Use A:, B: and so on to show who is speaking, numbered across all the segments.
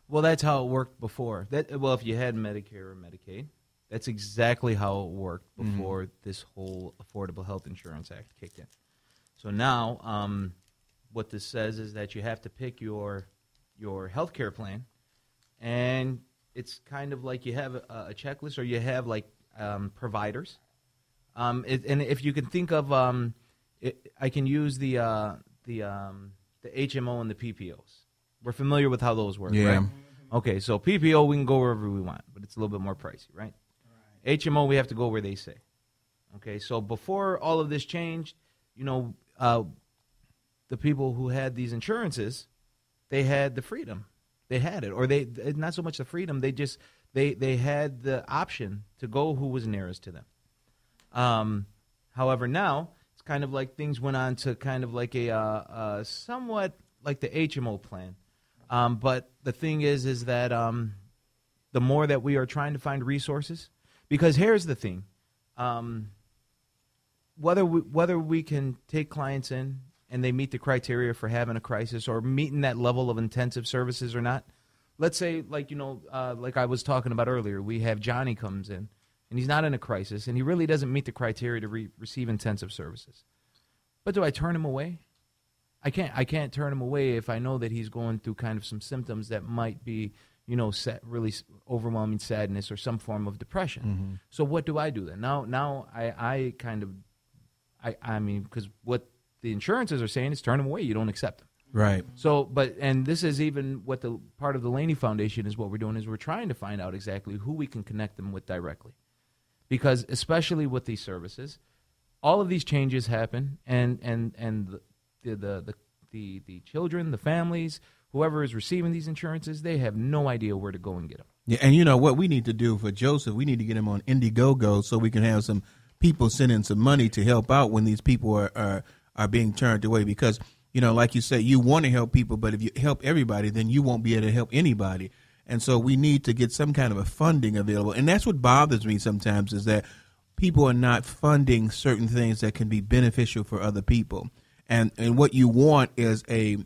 A: Well, that's how it worked before. Well, if you had Medicare or Medicaid, that's exactly how it worked before this whole Affordable Health Insurance Act kicked in. So now, what this says is that you have to pick your health care plan, and it's kind of like you have a checklist, or you have like providers. And if you can think of, I can use the HMO and the PPOs. We're familiar with how those work, right? Okay, so PPO, we can go wherever we want, but it's a little bit more pricey, right? HMO, we have to go where they say. Okay, so before all of this changed, the people who had these insurances, they had the freedom. They had it, or they not so much the freedom. They had the option to go who was nearest to them. However, now it's kind of like things went on to kind of like a somewhat like the HMO plan. But the thing is that the more that we are trying to find resources, because here's the thing, whether we can take clients in and they meet the criteria for having a crisis or meeting that level of intensive services or not. Let's say, like I was talking about earlier, we have Johnny comes in and he's not in a crisis and he really doesn't meet the criteria to receive intensive services. But do I turn him away? I can't turn him away if I know that he's going through kind of some symptoms that might be, really overwhelming sadness or some form of depression. So what do I do then? Now I mean, because what the insurances are saying is turn them away. You don't accept them.
B: Right.
A: So, and this is even what the part of the LAYNIE Foundation is what we're doing is we're trying to find out exactly who we can connect them with directly. Because especially with these services, all of these changes happen and the children, the families, whoever is receiving these insurances, they have no idea where to go and get them.
B: Yeah, and what we need to do for Joseph, we need to get him on Indiegogo so we can have some people send in some money to help out when these people are being turned away. Because, like you say, you want to help people, but if you help everybody, then you won't be able to help anybody. And so we need to get some kind of a funding available. And that's what bothers me sometimes is that people are not funding certain things that can be beneficial for other people. And what you want is a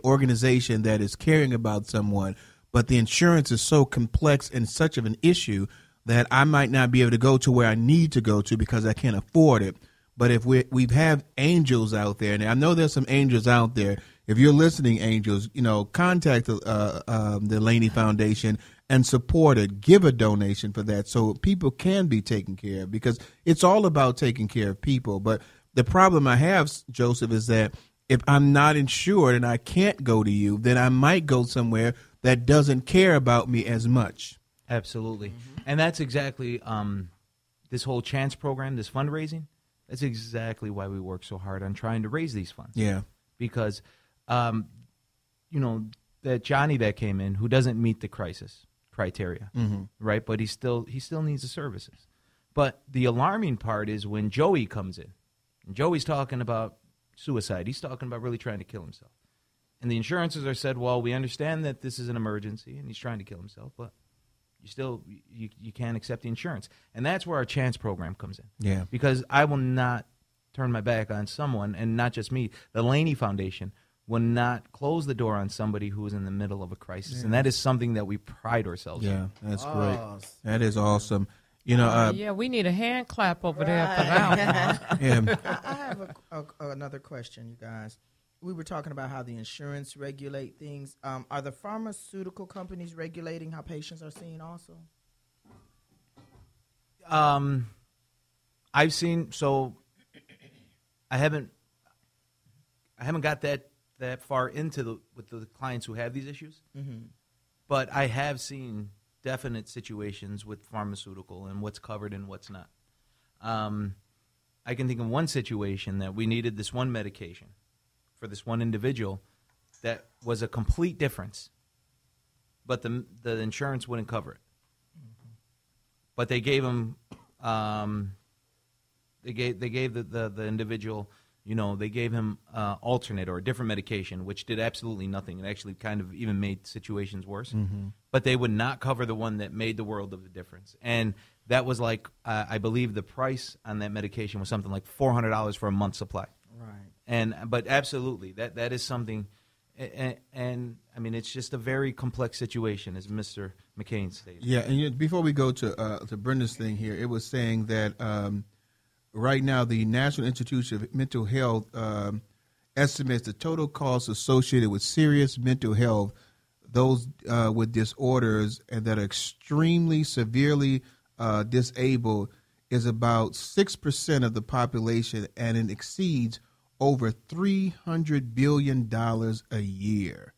B: organization that is caring about someone, but the insurance is so complex and such of an issue that I might not be able to go to where I need to go to because I can't afford it. But if we have angels out there, and I know there's some angels out there. If you're listening, angels, contact the LAYNIE Foundation and support it. Give a donation for that so people can be taken care of, because it's all about taking care of people. But the problem I have, Joseph, is that if I'm not insured and I can't go to you, then I might go somewhere that doesn't care about me as much.
A: Absolutely. And that's exactly this whole chance program, this fundraising. That's exactly why we work so hard on trying to raise these funds.
B: Yeah.
A: Because, that Johnny that came in who doesn't meet the crisis criteria, right? But he still needs the services. But the alarming part is when Joey comes in. And Joey's talking about suicide. He's talking about really trying to kill himself. And the insurances are said, well, we understand that this is an emergency and he's trying to kill himself, but you can't accept the insurance. And that's where our chance program comes in.
B: Yeah.
A: Because I will not turn my back on someone, and not just me. The LAYNIE Foundation will not close the door on somebody who is in the middle of a crisis. Yeah. And that is something that we pride ourselves in.
B: Yeah, that's great. That is awesome.
C: We need a hand clap over there for that one.
B: Yeah.
D: I have another question, you guys. We were talking about how the insurance regulate things. Are the pharmaceutical companies regulating how patients are seen also?
A: I've seen, so I haven't got that far into with the clients who have these issues, but I have seen definite situations with pharmaceutical and what's covered and what's not. I can think of one situation that we needed this one medication for this one individual that was a complete difference, but the insurance wouldn't cover it. But they gave him, they gave the individual, they gave him alternate or a different medication, which did absolutely nothing. It actually kind of even made situations worse. But they would not cover the one that made the world of a difference. And that was like, I believe the price on that medication was something like $400 for a month's supply.
D: Right.
A: But absolutely, that is something. And I mean, it's just a very complex situation, as Mr. McCain stated.
B: Yeah, and before we go to Brenda's thing here, it was saying that right now the National Institute of Mental Health estimates the total cost associated with serious mental health, those with disorders and that are extremely severely disabled, is about 6% of the population, and it exceeds over $300 billion a year.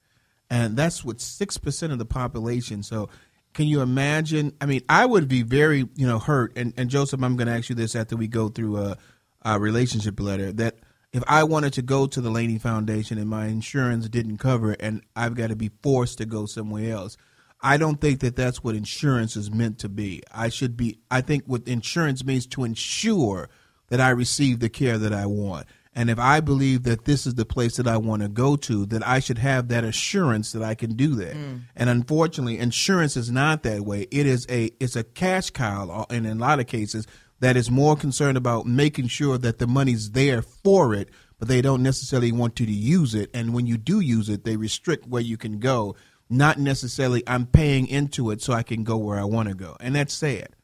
B: And that's with 6% of the population. So can you imagine? I mean, I would be very, hurt. And Joseph, I'm going to ask you this after we go through a relationship letter, that if I wanted to go to the LAYNIE Foundation and my insurance didn't cover it and I've got to be forced to go somewhere else, I don't think that that's what insurance is meant to be. I think what insurance means to ensure that I receive the care that I want. And if I believe that this is the place that I want to go to, that I should have that assurance that I can do that. And unfortunately, insurance is not that way. It's a cash cow, and in a lot of cases, that is more concerned about making sure that the money's there for it, but they don't necessarily want you to use it. And when you do use it, they restrict where you can go. Not necessarily I'm paying into it so I can go where I want to go. And that's sad.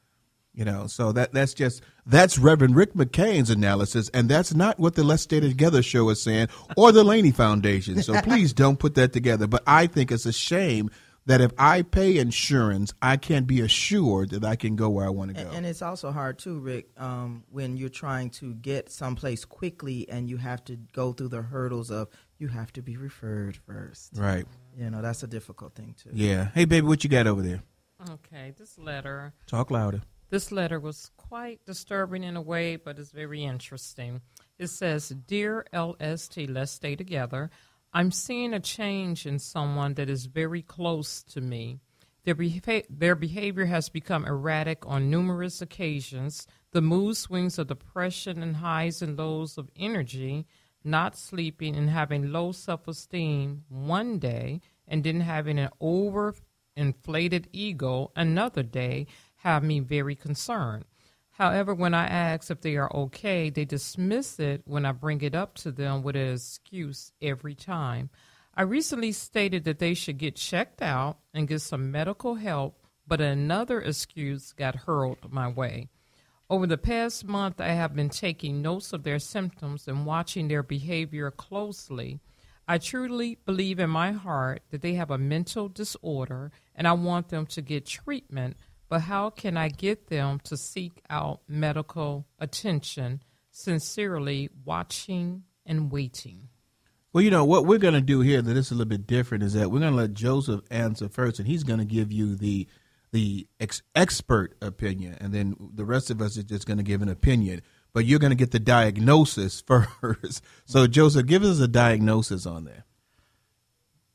B: So that's Reverend Rick McCain's analysis, and that's not what the Let's Stay Together show is saying or the LAYNIE Foundation. So please don't put that together. But I think it's a shame that if I pay insurance, I can't be assured that I can go where I want to go.
D: And it's also hard too, Rick, when you're trying to get someplace quickly and you have to go through the hurdles of you have to be referred first.
B: Right.
D: That's a difficult thing too.
B: Yeah. Hey, baby, what you got over there?
C: Okay, this letter.
B: Talk louder.
C: This letter was quite disturbing in a way, but it's very interesting. It says, Dear LST, Let's Stay Together, I'm seeing a change in someone that is very close to me. Their behavior has become erratic on numerous occasions. The mood swings of depression and highs and lows of energy, not sleeping and having low self-esteem one day, and then having an overinflated ego another day, have me very concerned. However, when I ask if they are okay, they dismiss it when I bring it up to them with an excuse every time. I recently stated that they should get checked out and get some medical help, but another excuse got hurled my way. Over the past month, I have been taking notes of their symptoms and watching their behavior closely. I truly believe in my heart that they have a mental disorder, and I want them to get treatment. But how can I get them to seek out medical attention? Sincerely, watching and waiting.
B: Well, what we're going to do here that is a little bit different is that we're going to let Joseph answer first, and he's going to give you the expert opinion, and then the rest of us are just going to give an opinion. But you're going to get the diagnosis first. So, Joseph, give us a diagnosis on that.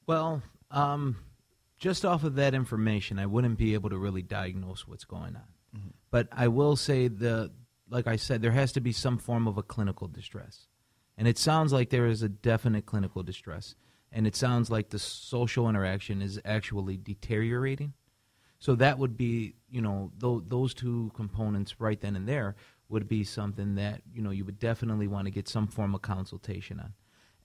A: Well, just off of that information, I wouldn't be able to really diagnose what's going on. Mm-hmm. But I will say, like I said, there has to be some form of a clinical distress. And it sounds like there is a definite clinical distress. And it sounds like the social interaction is actually deteriorating. So that would be, those two components right then and there would be something that, you would definitely want to get some form of consultation on.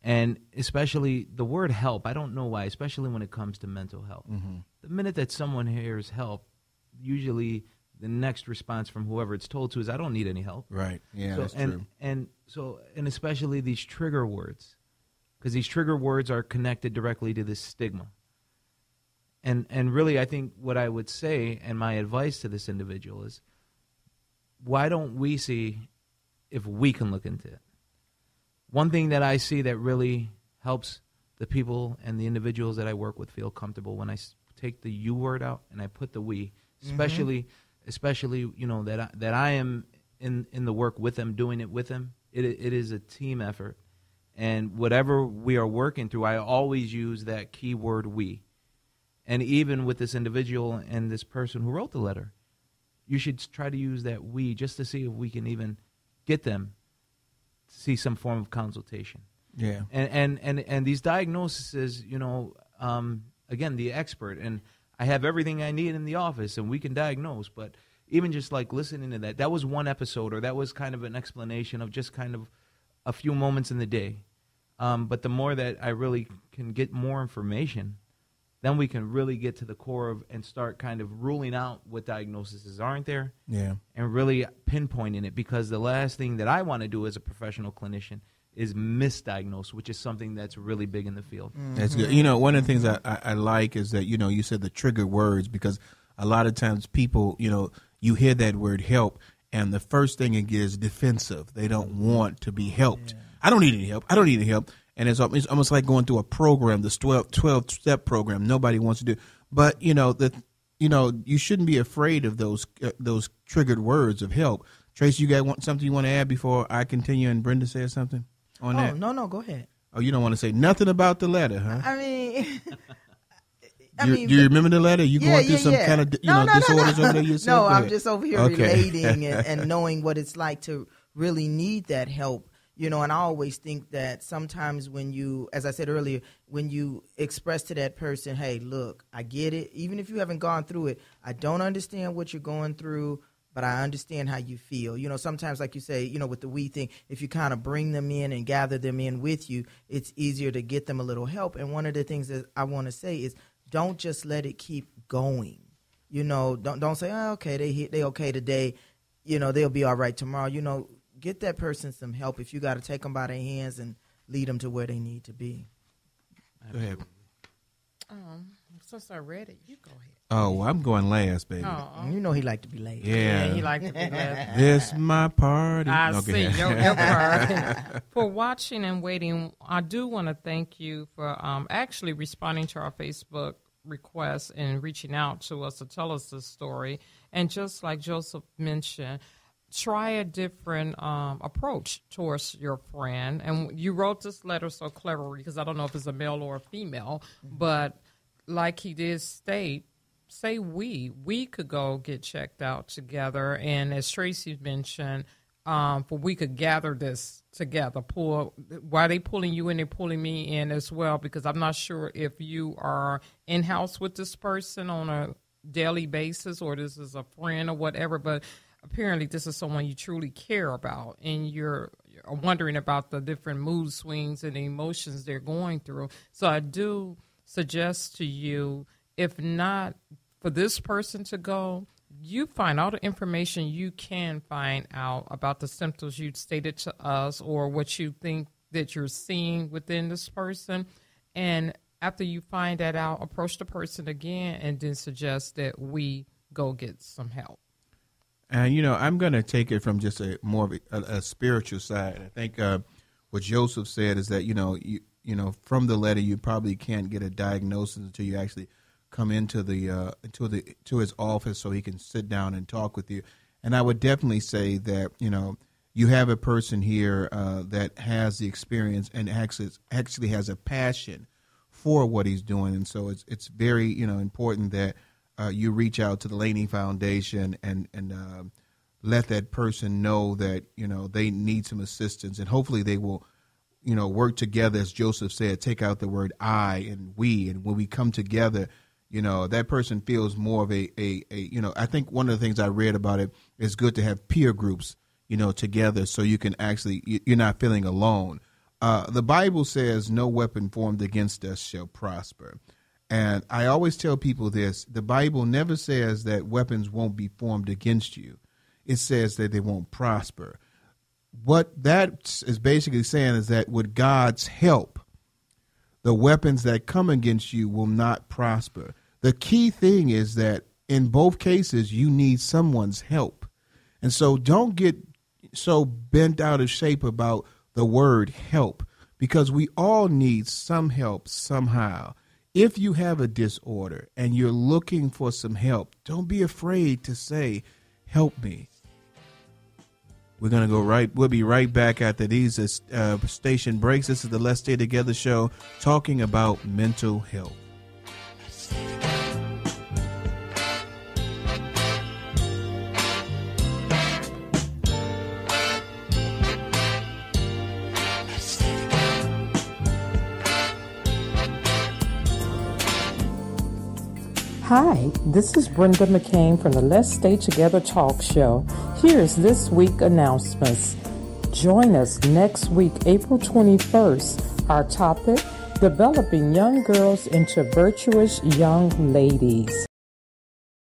A: And especially the word help, I don't know why, especially when it comes to mental health. Mm-hmm. The minute that someone hears help, usually the next response from whoever it's told to is, I don't need any help.
B: Right. Yeah, that's true.
A: And especially these trigger words, because these trigger words are connected directly to this stigma. And really, I think what I would say, and my advice to this individual is, why don't we see if we can look into it? One thing that I see that really helps the people and the individuals that I work with feel comfortable when I take the you word out and I put the we, especially that I am in the work with them, doing it with them. It is a team effort, and whatever we are working through, I always use that key word we. And even with this individual and this person who wrote the letter, you should try to use that we just to see if we can even get them to see some form of consultation.
B: Yeah.
A: And these diagnoses, again, the expert, and I have everything I need in the office and we can diagnose, but even just like listening to that was one episode, or that was kind of an explanation of just kind of a few moments in the day. But the more that I really can get more information, then we can really get to the core of and start kind of ruling out what diagnoses aren't there.
B: Yeah.
A: And really pinpointing it, because the last thing that I want to do as a professional clinician is misdiagnose, which is something that's really big in the field.
B: That's good. You know, one of the things I like is that, you know, you said the trigger words, because a lot of times people, you know, you hear that word help, and the first thing it gets is defensive. They don't want to be helped. Yeah. I don't need any help. I don't need any help. And it's almost like going through a program, this 12-step program. Nobody wants to do. But, you know, you shouldn't be afraid of those triggered words of help. Tracy, you got something you want to add before I continue and Brenda says something on that?
D: No, go ahead.
B: Oh, you don't want to say nothing about the letter, huh?
D: I mean...
B: Do you remember the letter? You going through some kind of disorders over there yourself?
D: No, I'm just over here relating and knowing what it's like to really need that help. You know, and I always think that sometimes when you, as I said earlier, when you express to that person, hey, look, I get it. Even if you haven't gone through it, I don't understand what you're going through, but I understand how you feel. You know, sometimes, like you say, you know, with the we thing, if you kind of bring them in and gather them in with you, it's easier to get them a little help. And one of the things that I want to say is, don't just let it keep going. You know, don't say, oh, okay, they okay today. You know, they'll be all right tomorrow. You know, get that person some help. If you got to take them by their hands and lead them to where they need to be.
B: Go ahead.
C: Since I read it, you go ahead.
B: Oh, well, I'm going last, baby.
D: You know he like to be late.
B: Yeah,
C: he like to be last.
B: This my party.
C: I see your party. For watching and waiting, I do want to thank you for actually responding to our Facebook request and reaching out to us to tell us the story. And just like Joseph mentioned, try a different approach towards your friend. And you wrote this letter so cleverly, because I don't know if it's a male or a female, but like he did state, say we could go get checked out together. And as Tracy mentioned, we could gather this together. Why they pulling you in, they're pulling me in as well, because I'm not sure if you are in-house with this person on a daily basis or this is a friend or whatever, but apparently this is someone you truly care about, and you're wondering about the different mood swings and the emotions they're going through. So I do suggest to you, if not for this person to go, you find all the information you can find out about the symptoms you stated to us or what you think that you're seeing within this person. And after you find that out, approach the person again and then suggest that we go get some help.
B: And, you know, I'm going to take it from just more of a spiritual side. I think what Joseph said is that, you know, from the letter, you probably can't get a diagnosis until you actually come into to his office so he can sit down and talk with you. And I would definitely say that, you know, you have a person here that has the experience and actually has a passion for what he's doing. And so it's very, you know, important that you reach out to the LAYNIE Foundation and let that person know that, you know, they need some assistance, and hopefully they will, you know, work together. As Joseph said, take out the word I and we, and when we come together, you know, that person feels more of a you know, I think one of the things I read about it is good to have peer groups, you know, together so you can actually, you're not feeling alone. The Bible says no weapon formed against us shall prosper. And I always tell people this, the Bible never says that weapons won't be formed against you. It says that they won't prosper. What that is basically saying is that with God's help, the weapons that come against you will not prosper. The key thing is that in both cases, you need someone's help. And so don't get so bent out of shape about the word help, because we all need some help somehow. If you have a disorder and you're looking for some help, don't be afraid to say, help me. We'll be right back after these station breaks. This is the Let's Stay Together show, talking about mental health.
C: Hi, this is Brenda McCain from the Let's Stay Together talk show. Here's this week's announcements. Join us next week, April 21st. Our topic, developing young girls into virtuous young ladies.